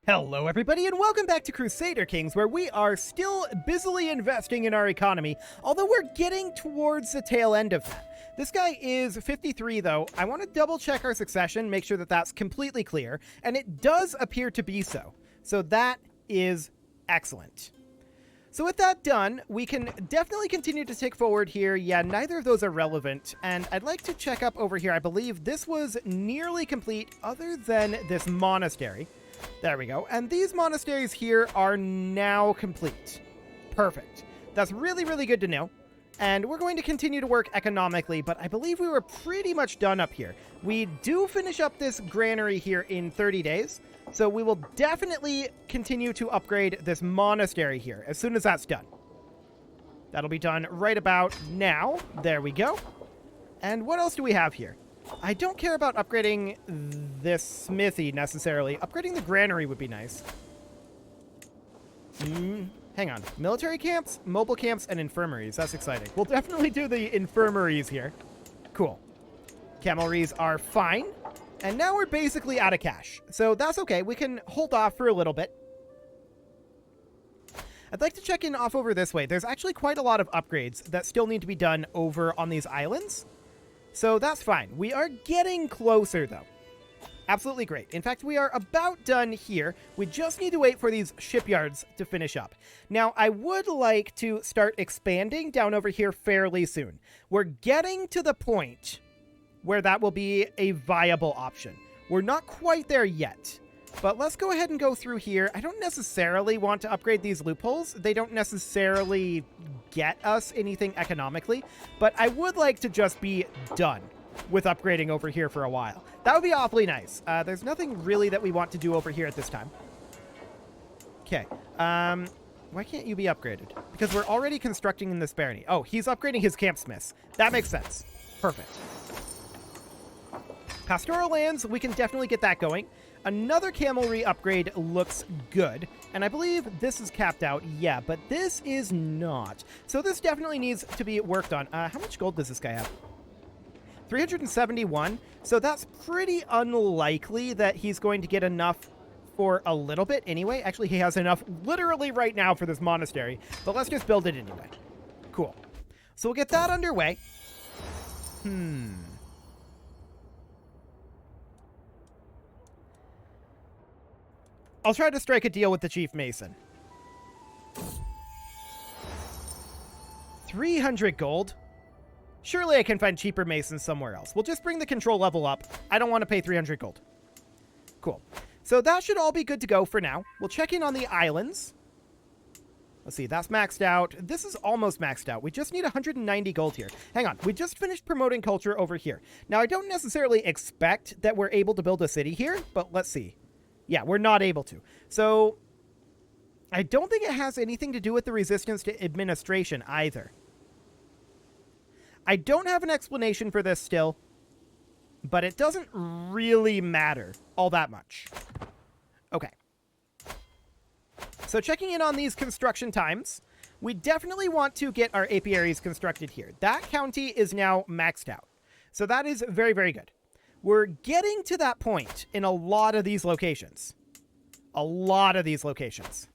Hello everybody and welcome back to Crusader Kings, where we are still busily investing in our economy, although we're getting towards the tail end of that. This guy is 53 though. I want to double check our succession, make sure that that's completely clear, and it does appear to be so. So that is excellent. So with that done, we can definitely continue to tick forward here. Yeah, neither of those are relevant, and I'd like to check up over here. I believe this was nearly complete other than this monastery. There we go. And these monasteries here are now complete. Perfect. That's really, really good to know. And we're going to continue to work economically, but I believe we were pretty much done up here. We do finish up this granary here in 30 days, so we will definitely continue to upgrade this monastery here as soon as that's done. That'll be done right about now. There we go. And what else do we have here? I don't care about upgrading this smithy necessarily. Upgrading the granary would be nice. Hang on. Military camps, mobile camps, and infirmaries. That's exciting. We'll definitely do the infirmaries here. Cool. Camelries are fine. And now we're basically out of cash. So that's okay. We can hold off for a little bit. I'd like to check in off over this way. There's actually quite a lot of upgrades that still need to be done over on these islands. So that's fine. We are getting closer, though. Absolutely great. In fact, we are about done here. We just need to wait for these shipyards to finish up. Now, I would like to start expanding down over here fairly soon. We're getting to the point where that will be a viable option. We're not quite there yet. But let's go ahead and go through here. I don't necessarily want to upgrade these loopholes. They don't necessarily get us anything economically, but I would like to just be done with upgrading over here for a while. That would be awfully nice. There's nothing really that we want to do over here at this time. Okay. Why can't you be upgraded? Because we're already constructing in this barony. Oh, he's upgrading his campsmiths. That makes sense. Perfect. Pastoral lands, we can definitely get that going. Another camelry upgrade looks good, and I believe this is capped out, yeah, but this is not. So this definitely needs to be worked on. How much gold does this guy have? 371, so that's pretty unlikely that he's going to get enough for a little bit anyway. Actually, he has enough literally right now for this monastery, but let's just build it anyway. Cool. So we'll get that underway. I'll try to strike a deal with the Chief Mason. 300 gold? Surely I can find cheaper masons somewhere else. We'll just bring the control level up. I don't want to pay 300 gold. Cool. So that should all be good to go for now. We'll check in on the islands. Let's see, that's maxed out. This is almost maxed out. We just need 190 gold here. Hang on, we just finished promoting culture over here. Now, I don't necessarily expect that we're able to build a city here, but let's see. Yeah, we're not able to. So, I don't think it has anything to do with the resistance to administration either. I don't have an explanation for this still, but it doesn't really matter all that much. Okay. So checking in on these construction times, we definitely want to get our apiaries constructed here. That county is now maxed out. So that is very, very good. We're getting to that point in a lot of these locations. A lot of these locations.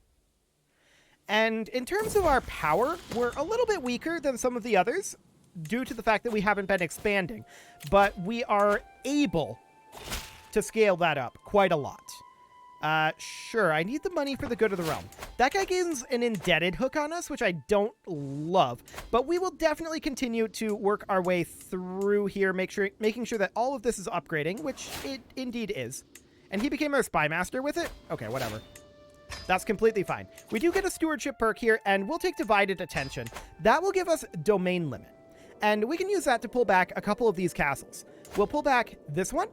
And in terms of our power, we're a little bit weaker than some of the others due to the fact that we haven't been expanding. But we are able to scale that up quite a lot. Sure, I need the money for the good of the realm. That guy gains an indebted hook on us, which I don't love, but we will definitely continue to work our way through here, making sure that all of this is upgrading, which it indeed is. And he became our spy master with it? Okay, whatever. That's completely fine. We do get a stewardship perk here, and we'll take divided attention. That will give us domain limit, and we can use that to pull back a couple of these castles. We'll pull back this one,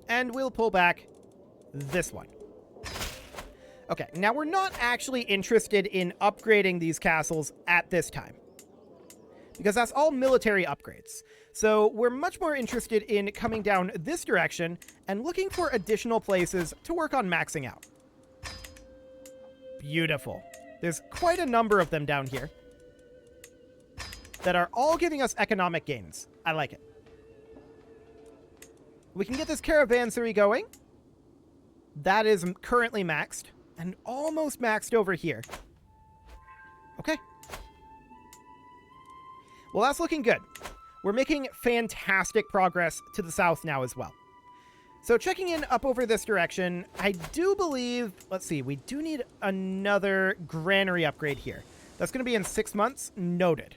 and we'll pull back this one. Okay, now we're not actually interested in upgrading these castles at this time, because that's all military upgrades. So we're much more interested in coming down this direction and looking for additional places to work on maxing out. Beautiful. There's quite a number of them down here that are all giving us economic gains. I like it. We can get this caravanserai going. That is currently maxed and almost maxed over here. Okay. Well, that's looking good. We're making fantastic progress to the south now as well. So checking in up over this direction, I do believe, let's see, we do need another granary upgrade here. That's going to be in 6 months. Noted.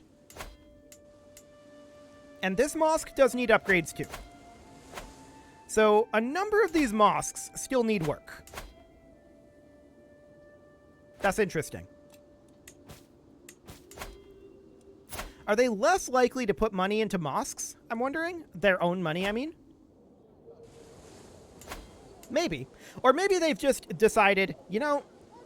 And this mosque does need upgrades too. So a number of these mosques still need work. That's interesting. Are they less likely to put money into mosques? I'm wondering. Their own money, I mean. Maybe. Or maybe they've just decided, you know,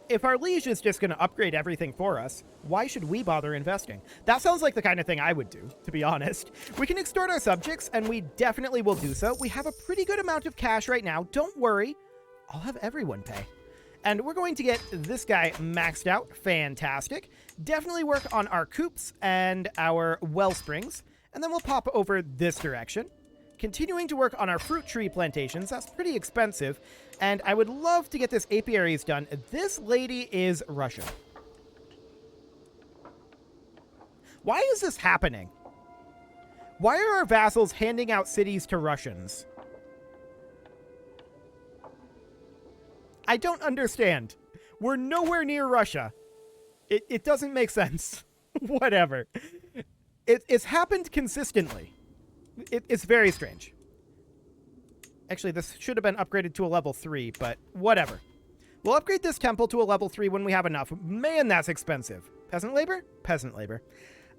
if our liege is just going to upgrade everything for us, why should we bother investing? That sounds like the kind of thing I would do, to be honest. We can extort our subjects, and we definitely will do so. We have a pretty good amount of cash right now. Don't worry. I'll have everyone pay. And we're going to get this guy maxed out. Fantastic. Definitely work on our coops and our well springs. And then we'll pop over this direction. Continuing to work on our fruit tree plantations. That's pretty expensive. And I would love to get this apiaries done. This lady is Russian. Why is this happening? Why are our vassals handing out cities to Russians? I don't understand. We're nowhere near Russia. It doesn't make sense. Whatever. It's happened consistently. It's very strange. Actually, this should have been upgraded to a level 3, but whatever. We'll upgrade this temple to a level 3 when we have enough. Man, that's expensive. Peasant labor? Peasant labor.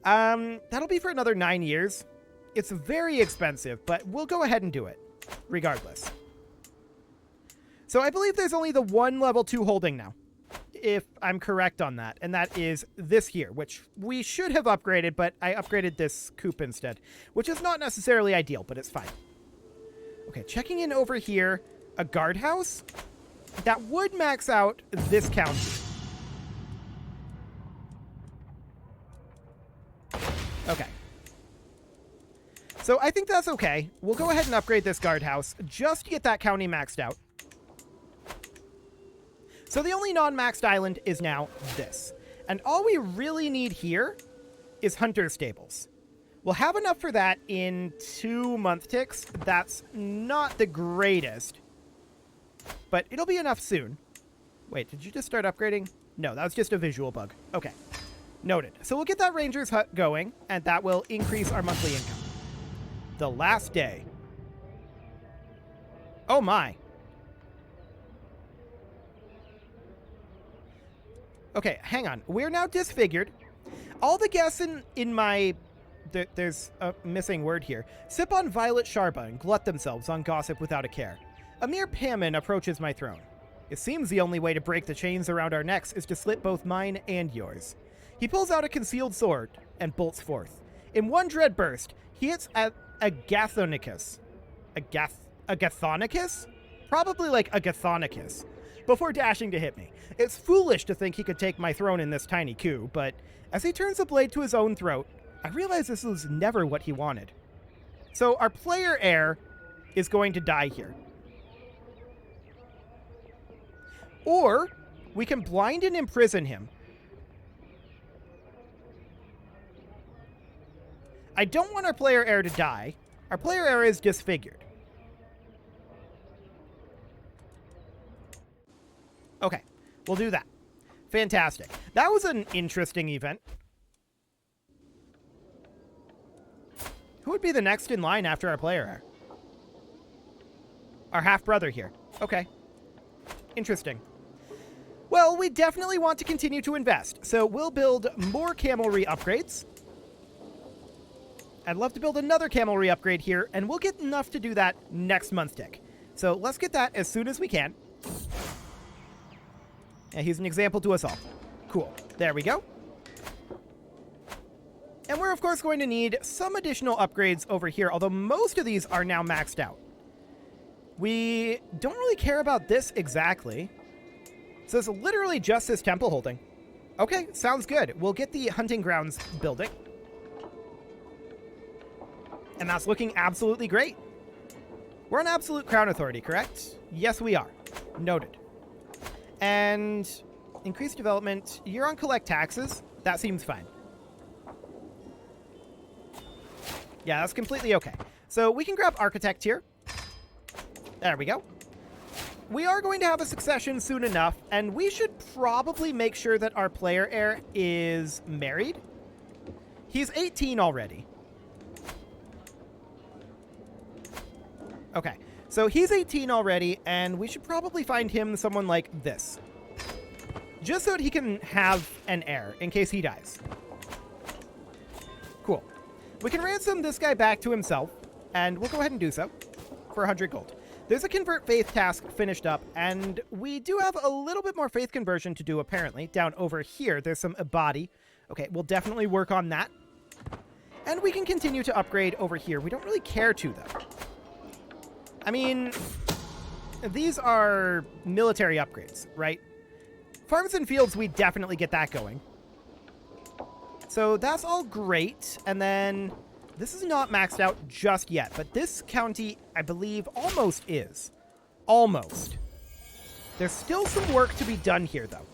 That'll be for another 9 years. It's very expensive, but we'll go ahead and do it, regardless. So I believe there's only the one level 2 holding now, if I'm correct on that, and that is this here, which we should have upgraded, but I upgraded this coop instead, which is not necessarily ideal, but it's fine. Okay, checking in over here, a guardhouse that would max out this county. Okay. So I think that's okay. We'll go ahead and upgrade this guardhouse just to get that county maxed out. So the only non-maxed island is now this. And all we really need here is hunter stables. We'll have enough for that in 2 month ticks. That's not the greatest, but it'll be enough soon. Wait, did you just start upgrading? No, that was just a visual bug. Okay, noted. So we'll get that ranger's hut going, and that will increase our monthly income. The last day. Oh my. Okay, hang on. We're now disfigured. All the guests in my... There's a missing word here. Sip on violet sharba and glut themselves on gossip without a care. A mere pammon approaches my throne. It seems the only way to break the chains around our necks is to slit both mine and yours. He pulls out a concealed sword and bolts forth. In one dread burst, he hits at Agathonicus. Agathonicus? Probably like Agathonicus. Before dashing to hit me. It's foolish to think he could take my throne in this tiny coup, but as he turns the blade to his own throat, I realize this was never what he wanted. So our player heir is going to die here. Or we can blind and imprison him. I don't want our player heir to die. Our player heir is disfigured. Okay, we'll do that. Fantastic. That was an interesting event. Who would be the next in line after our player heir? Our half-brother here. Okay. Interesting. Well, we definitely want to continue to invest, so we'll build more camelry upgrades. I'd love to build another camelry upgrade here, and we'll get enough to do that next month tick. So let's get that as soon as we can. And he's an example to us all. Cool. There we go. And we're, of course, going to need some additional upgrades over here, although most of these are now maxed out. We don't really care about this exactly. So it's literally just this temple holding. Okay, sounds good. We'll get the hunting grounds building. And that's looking absolutely great. We're on absolute crown authority, correct? Yes, we are. Noted. And increased development. You're on collect taxes. That seems fine. Yeah, that's completely okay. So we can grab architect here. There we go. We are going to have a succession soon enough, and we should probably make sure that our player heir is married. He's 18 already. Okay, so he's 18 already, and we should probably find him someone like this. Just so that he can have an heir in case he dies. Cool. We can ransom this guy back to himself, and we'll go ahead and do so for 100 gold. There's a convert faith task finished up, and we do have a little bit more faith conversion to do, apparently. Down over here, there's some Abadi. Okay, we'll definitely work on that. And we can continue to upgrade over here. We don't really care to, though. I mean, these are military upgrades, right? Farms and fields, we definitely get that going. So that's all great. And then this is not maxed out just yet, but this county, I believe, almost is. Almost. There's still some work to be done here, though.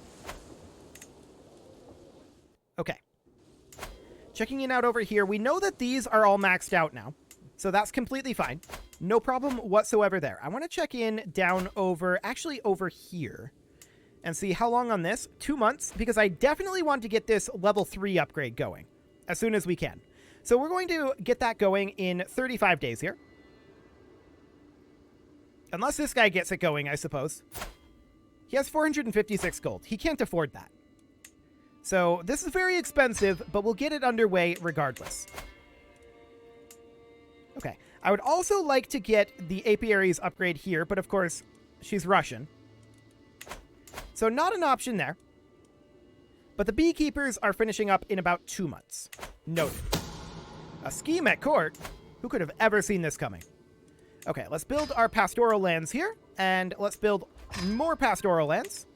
Okay. Checking in out over here. We know that these are all maxed out now, so that's completely fine. No problem whatsoever there. I want to check in down over, actually over here, and see how long on this. 2 months, because I definitely want to get this level 3 upgrade going as soon as we can. So we're going to get that going in 35 days here. Unless this guy gets it going, I suppose. He has 456 gold. He can't afford that. So this is very expensive, but we'll get it underway regardless. Okay. I would also like to get the apiaries upgrade here, but of course, she's Russian. So not an option there. But the beekeepers are finishing up in about 2 months. Noted. A scheme at court? Who could have ever seen this coming? Okay, let's build our pastoral lands here, and let's build more pastoral lands.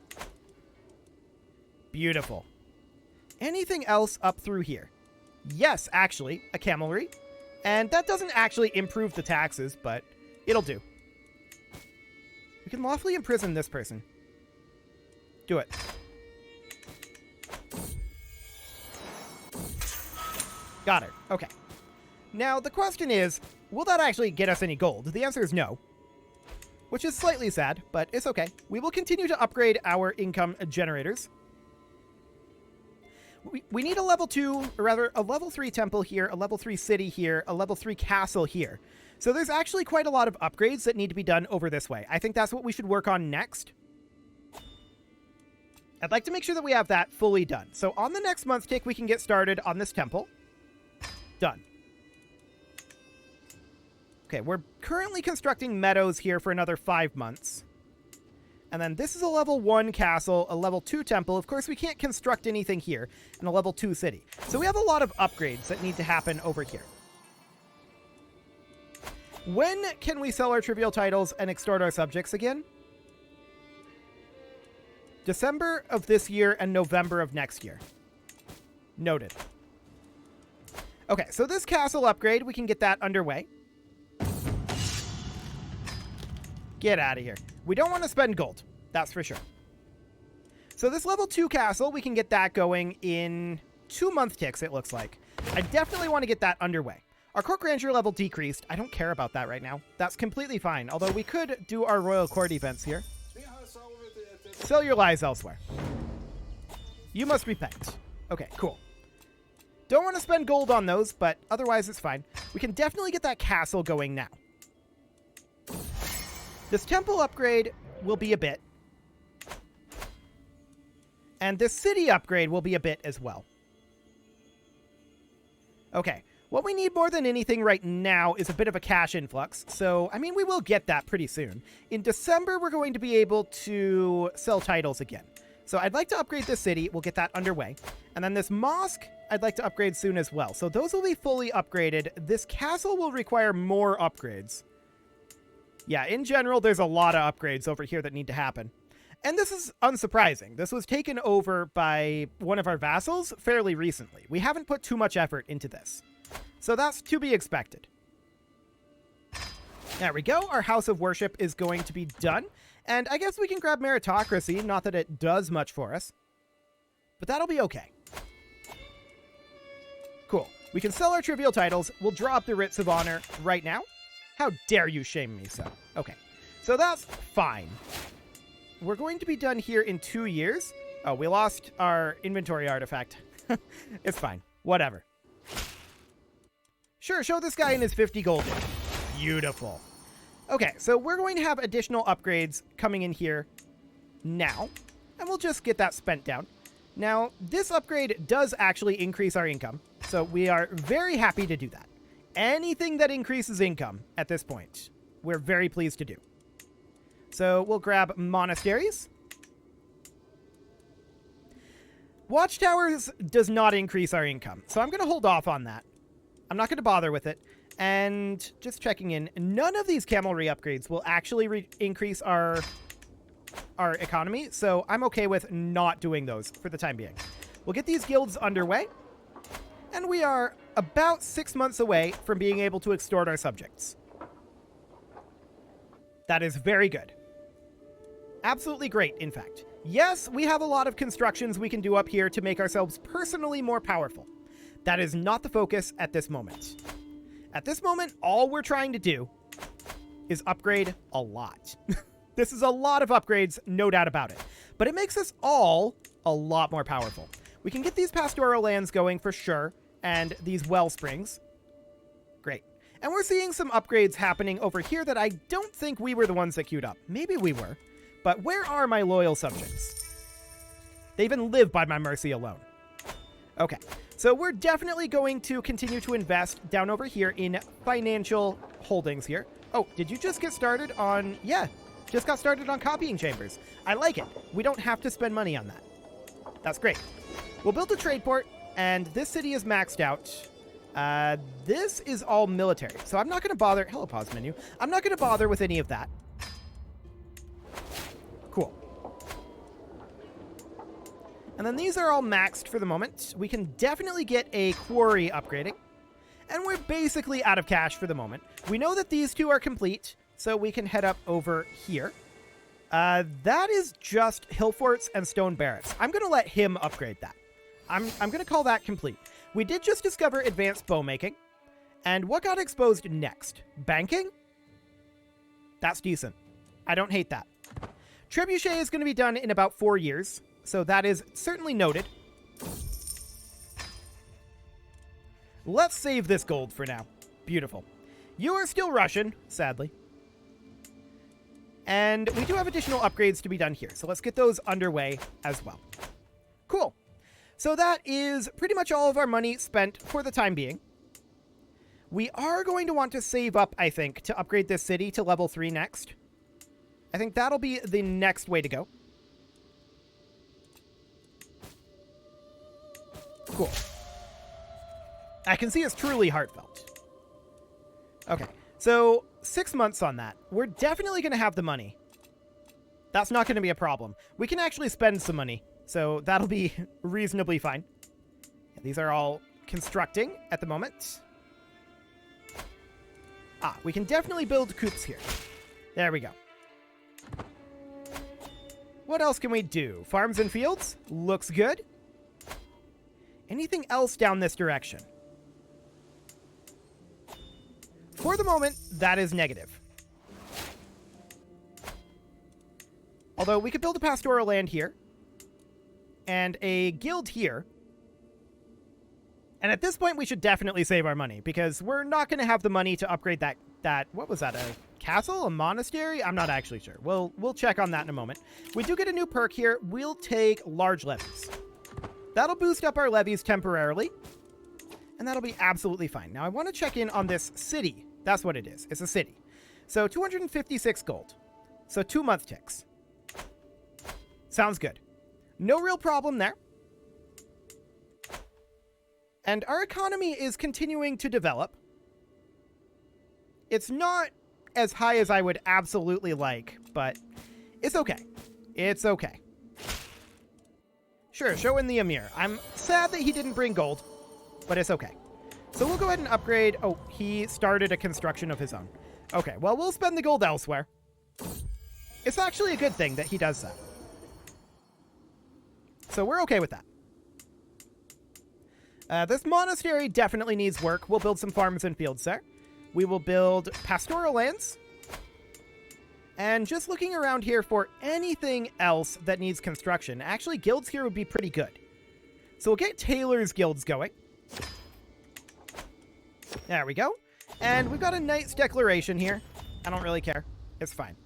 Beautiful. Anything else up through here? Yes, actually, a camelry. And that doesn't actually improve the taxes, but it'll do. We can lawfully imprison this person. Do it. Got her. Okay. Now, the question is, will that actually get us any gold? The answer is no. Which is slightly sad, but it's okay. We will continue to upgrade our income generators. We need a level 2, or rather a level 3 temple here, a level 3 city here, a level 3 castle here. So there's actually quite a lot of upgrades that need to be done over this way. I think that's what we should work on next. I'd like to make sure that we have that fully done. So on the next month tick, we can get started on this temple. Done. Okay, we're currently constructing meadows here for another 5 months. And then this is a level 1 castle, a level 2 temple. Of course, we can't construct anything here, and a level 2 city. So we have a lot of upgrades that need to happen over here. When can we sell our trivial titles and extort our subjects again? December of this year and November of next year. Noted. Okay, so this castle upgrade, we can get that underway. Get out of here. We don't want to spend gold. That's for sure. So this level 2 castle, we can get that going in 2 month ticks, it looks like. I definitely want to get that underway. Our court grandeur level decreased. I don't care about that right now. That's completely fine. Although we could do our royal court events here. Sell your lies elsewhere. You must repent. Okay, cool. Don't want to spend gold on those, but otherwise it's fine. We can definitely get that castle going now. This temple upgrade will be a bit. And this city upgrade will be a bit as well. Okay, what we need more than anything right now is a bit of a cash influx. So, I mean, we will get that pretty soon. In December, we're going to be able to sell titles again. So I'd like to upgrade this city. We'll get that underway. And then this mosque, I'd like to upgrade soon as well. So those will be fully upgraded. This castle will require more upgrades. Yeah, in general, there's a lot of upgrades over here that need to happen. And this is unsurprising. This was taken over by one of our vassals fairly recently. We haven't put too much effort into this. So that's to be expected. There we go. Our House of Worship is going to be done. And I guess we can grab Meritocracy. Not that it does much for us. But that'll be okay. Cool. We can sell our trivial titles. We'll draw up the Writs of Honor right now. How dare you shame me so? Okay. So that's fine. We're going to be done here in 2 years. Oh, we lost our inventory artifact. It's fine. Whatever. Sure, show this guy in his 50 gold. Beautiful. Okay, so we're going to have additional upgrades coming in here now. And we'll just get that spent down. Now, this upgrade does actually increase our income. So we are very happy to do that. Anything that increases income at this point, we're very pleased to do. So we'll grab monasteries. Watchtowers does not increase our income, so I'm going to hold off on that. I'm not going to bother with it. And just checking in, none of these camelry upgrades will actually increase our economy, so I'm okay with not doing those for the time being. We'll get these guilds underway, and we are about 6 months away from being able to extort our subjects. That is very good. Absolutely great, in fact. Yes, we have a lot of constructions we can do up here to make ourselves personally more powerful. That is not the focus at this moment. At this moment, all we're trying to do is upgrade a lot. This is a lot of upgrades, no doubt about it. But it makes us all a lot more powerful. We can get these pastoral lands going for sure, and these well springs. Great. And we're seeing some upgrades happening over here that I don't think we were the ones that queued up. Maybe we were. But where are my loyal subjects? They even live by my mercy alone. Okay, so we're definitely going to continue to invest down over here in financial holdings here. Oh, did you just get started on... Yeah, just got started on copying chambers. I like it. We don't have to spend money on that. That's great. We'll build a trade port, and this city is maxed out. This is all military, so I'm not going to bother... Hello, pause menu. I'm not going to bother with any of that. Cool. And then these are all maxed for the moment. We can definitely get a quarry upgrading. And we're basically out of cash for the moment. We know that these two are complete, so we can head up over here. That is just hill forts and stone barracks. I'm going to let him upgrade that. I'm going to call that complete. We did just discover advanced bow making. And what got exposed next? Banking? That's decent. I don't hate that. Trebuchet is going to be done in about 4 years, so that is certainly noted. Let's save this gold for now. Beautiful. You are still Russian, sadly. And we do have additional upgrades to be done here, so let's get those underway as well. Cool. So that is pretty much all of our money spent for the time being. We are going to want to save up, I think, to upgrade this city to level 3 next. I think that'll be the next way to go. Cool. I can see it's truly heartfelt. Okay, so 6 months on that. We're definitely going to have the money. That's not going to be a problem. We can actually spend some money, so that'll be reasonably fine. These are all constructing at the moment. Ah, we can definitely build coops here. There we go. What else can we do? Farms and fields? Looks good. Anything else down this direction? For the moment, that is negative. Although we could build a pastoral land here. And a guild here. And at this point, we should definitely save our money, because we're not going to have the money to upgrade that what was that, a castle? A monastery? I'm not actually sure. We'll check on that in a moment. We do get a new perk here. We'll take large levies. That'll boost up our levies temporarily, and that'll be absolutely fine. Now, I want to check in on this city. That's what it is. It's a city. So 256 gold. So 2 month ticks. Sounds good. No real problem there. And our economy is continuing to develop. It's not as high as I would absolutely like, but it's okay. It's okay. Sure, show in the Emir. I'm sad that he didn't bring gold, but it's okay. So we'll go ahead and upgrade. Oh, he started a construction of his own. Okay, well, we'll spend the gold elsewhere. It's actually a good thing that he does that. So we're okay with that. This monastery definitely needs work. We'll build some farms and fields there. We will build pastoral lands. And just looking around here for anything else that needs construction. Actually, guilds here would be pretty good. So we'll get tailors' guilds going. There we go. And we've got a knight's declaration here. I don't really care. It's fine.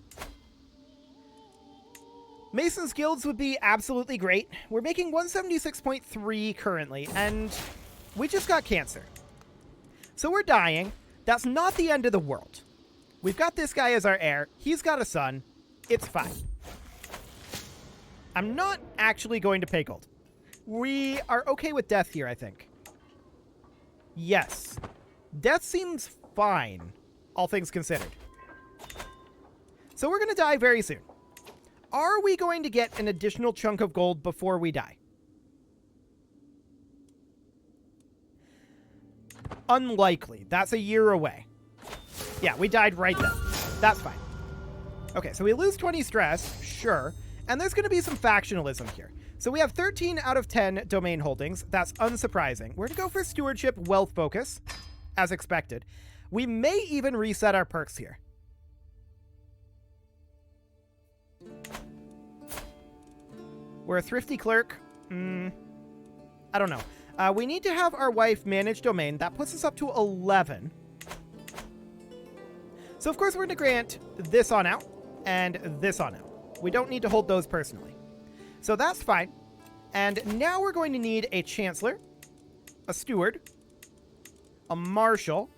Mason's guilds would be absolutely great. We're making 176.3 currently, and we just got cancer. So we're dying. That's not the end of the world. We've got this guy as our heir. He's got a son. It's fine. I'm not actually going to pay gold. We are okay with death here, I think. Yes. Death seems fine, all things considered. So we're going to die very soon. Are we going to get an additional chunk of gold before we die? Unlikely. That's a year away. Yeah, we died right then. That's fine. Okay, so we lose 20 stress, sure. And there's going to be some factionalism here. So we have 13 out of 10 domain holdings. That's unsurprising. We're going to go for stewardship wealth focus, as expected. We may even reset our perks here. We're a thrifty clerk. I don't know. We need to have our wife manage domain. That puts us up to 11. So, of course, we're going to grant this on out and this on out. We don't need to hold those personally. So that's fine. And now we're going to need a chancellor, a steward, a marshal.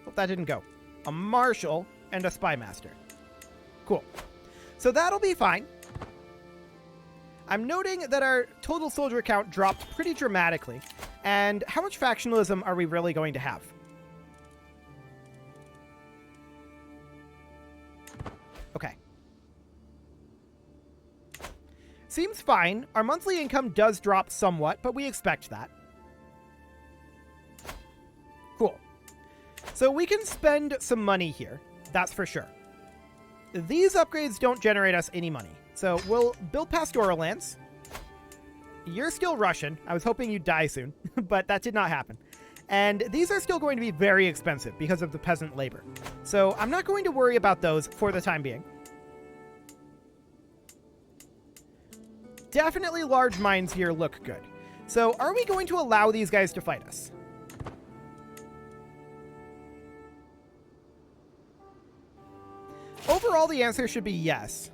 Hope that didn't go. A marshal and a spy master. Cool. So that'll be fine. I'm noting that our total soldier count dropped pretty dramatically. And how much factionalism are we really going to have? Okay. Seems fine. Our monthly income does drop somewhat, but we expect that. Cool. So we can spend some money here. That's for sure. These upgrades don't generate us any money. So we'll build pastoral lands. You're still Russian. I was hoping you'd die soon, but that did not happen. And these are still going to be very expensive because of the peasant labor. So I'm not going to worry about those for the time being. Definitely large mines here look good. So are we going to allow these guys to fight us? Overall, the answer should be yes.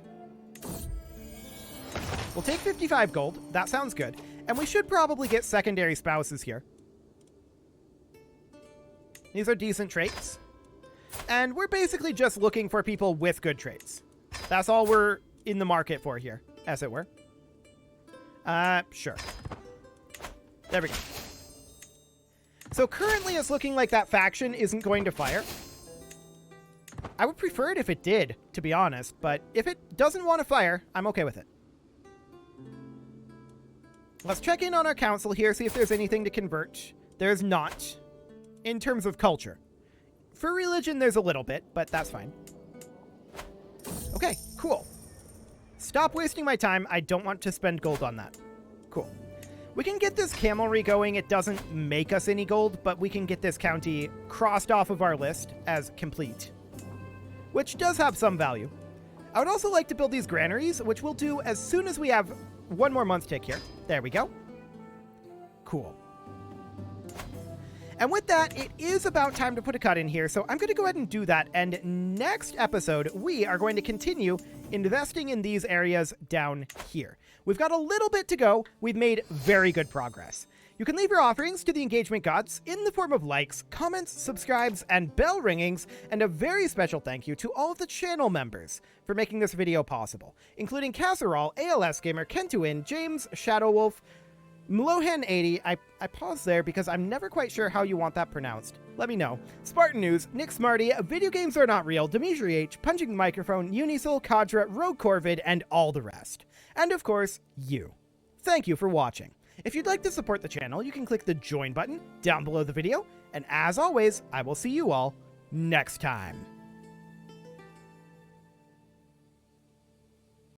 We'll take 55 gold. That sounds good. And we should probably get secondary spouses here. These are decent traits. And we're basically just looking for people with good traits. That's all we're in the market for here, as it were. Sure. There we go. So currently it's looking like that faction isn't going to fire. I would prefer it if it did, to be honest, but if it doesn't want to fire, I'm okay with it. Let's check in on our council here, see if there's anything to convert. There's not, in terms of culture. For religion, there's a little bit, but that's fine. Okay, cool. Stop wasting my time. I don't want to spend gold on that. Cool. We can get this camelry going. It doesn't make us any gold, but we can get this county crossed off of our list as complete, which does have some value. I would also like to build these granaries, which we'll do as soon as we have one more month tick here. There we go. Cool. And with that, it is about time to put a cut in here, so I'm going to go ahead and do that, and next episode, we are going to continue investing in these areas down here. We've got a little bit to go. We've made very good progress. You can leave your offerings to the engagement gods in the form of likes, comments, subscribes, and bell ringings, and a very special thank you to all of the channel members for making this video possible, including Casserole, ALS Gamer, Kentuin, James, Shadowwolf, Mlohan80, I paused there because I'm never quite sure how you want that pronounced. Let me know. Spartan News, Nick Smarty, Video Games Are Not Real, Dimitri H, Punching the Microphone, Unisil, Kadra, Rogue Corvid, and all the rest. And of course, you. Thank you for watching. If you'd like to support the channel, you can click the join button down below the video, and as always, I will see you all next time.